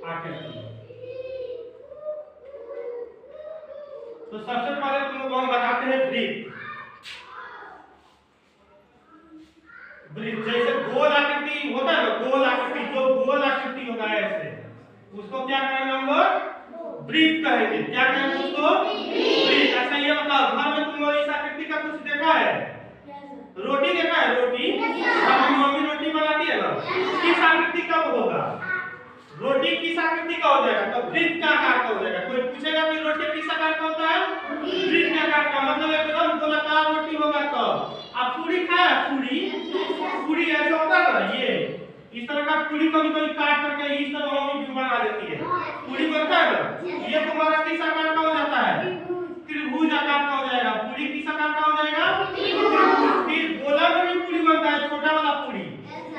आकृति। तो सबसे पहले तुम लोग हम बताते हैं वृत्त। वृत्त जैसे गोल आकृति होता है ना, गोल आकृति, जो गोल आकृति होता है ऐसे, उसको क्या कहेंगे हम लोग? वृत्त कहेंगे। क्या कहेंगे उसको? वृत्त। अच्छा ये बताओ, घर में तुम लोग इस आकृति का कुछ देखा है? रोटी देखा है? रोटी जब मम्मी रोटी बनाती है ना, किस आकृति का होगा? रोटी किस आकृति का हो जाएगा? तो वृत्त का आकार का हो जाएगा। कोई पूछेगा कि रोटी किस आकार का होता है? वृत्त के आकार का, मतलब एकदम गोलाकार रोटी होगा। तो आप पूरी खाया? पूरी ऐसा होता है ना, ये इस तरह का पूरी कभी कभी काट करके इस तरह मम्मी भी बना देती है। पूरी बनता है ना, ये तुम्हारा किस आकार का हो जाता है? त्रिभुज आकार का हो जाएगा। पूरी किस आकार का हो जाएगा? त्रिभुज। फिर गोला में भी पूरी बनता है, छोटा वाला पूरी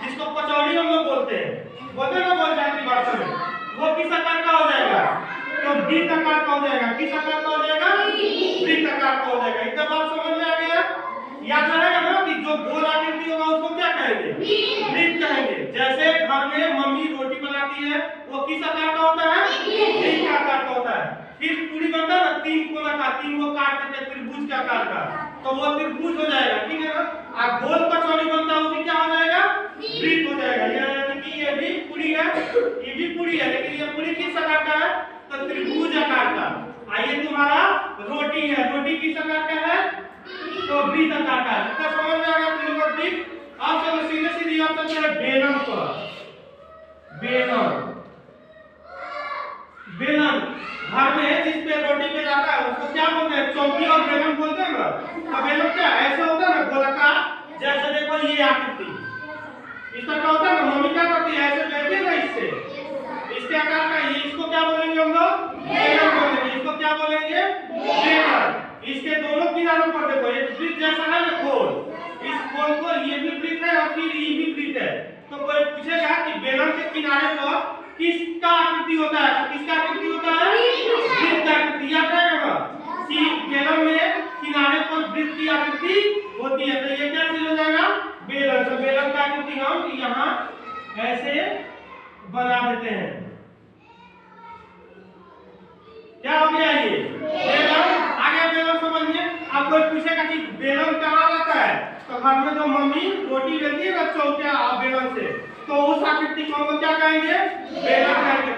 जिसको कचौड़ी हम लोग बोलते हैं ना बोल जाती भाषा में, वो किस आकार का हो जाएगा? तो वृत्त आकार का हो जाएगा। किस आकार का हो जाएगा? वृत्त आकार का हो जाएगा। इतना बात समझ में आ गया? याद रहेगा ना कि जो गोल आकृति होगा उसको क्या कहेंगे? वृत्त कहेंगे। जैसे घर में मम्मी रोटी बनाती है, वो किस आकार का होता है? वृत्त आकार का होता है। फिर पूरी बनता है ना, तीन कोना का, तीन को काट करके त्रिभुज के आकार का, तो वो त्रिभुज हो जाएगा। ठीक है ना? और गोल कचौड़ी बनता है, वो भी क्या हो जाएगा? वृत्त हो जाएगा। यानी कि ये भी पूरी है, ये भी पूरी है, लेकिन ये पूरी किस आकार का है? तो त्रिभुज आकार का। आइए तुम्हारा रोटी है, रोटी किस आकार का है? तो वृत्त आकार का। इतना समझ में आ गया तुम लोग? ठीक। अब चलो सीधे सीधे आप चलते हैं बेलन पर। बेलन घर में जिस पे रोटी पे जाता है उसको क्या बोलते हैं? चौकी और बेलन बोलते हैं ना। तो बेलन क्या ऐसा होता है ना, गोलाकार। जैसे देखो ये आकृति इस तरह का होता है ना, मम्मी क्या करती है? ऐसे बेलती है ना, इसके आकार का। ये इसको क्या बोलेंगे हम लोग? बेलन बोलेंगे। इसको क्या बोलेंगे? बेलन। इसके दोनों किनारों पर देखो एक वृत्त जैसा है ना, गोल। इस गोल को ये भी वृत्त है और फिर ये भी वृत्त है। तो कोई पूछेगा कि बेलन के किनारे पर किसका आकृति होता है? तो किसका आकृति होता है? वृत्त आकृति। याद रहेगा कि बेलन में किनारे पर वृत्त की आकृति होती है। तो ये क्या चीज हो जाएगा? बेलन। तो बेलन का आकृति हम यहाँ ऐसे बना देते हैं। क्या हो गया? ये बेलन। आगे बेलन समझिए। अब कोई पूछेगा कि बेलन कहाँ रहता है? तो घर में जो मम्मी रोटी बेलती है ना चौकिया बेलन से, तो उस आकृति को हम क्या कहेंगे? बेलन कहेंगे।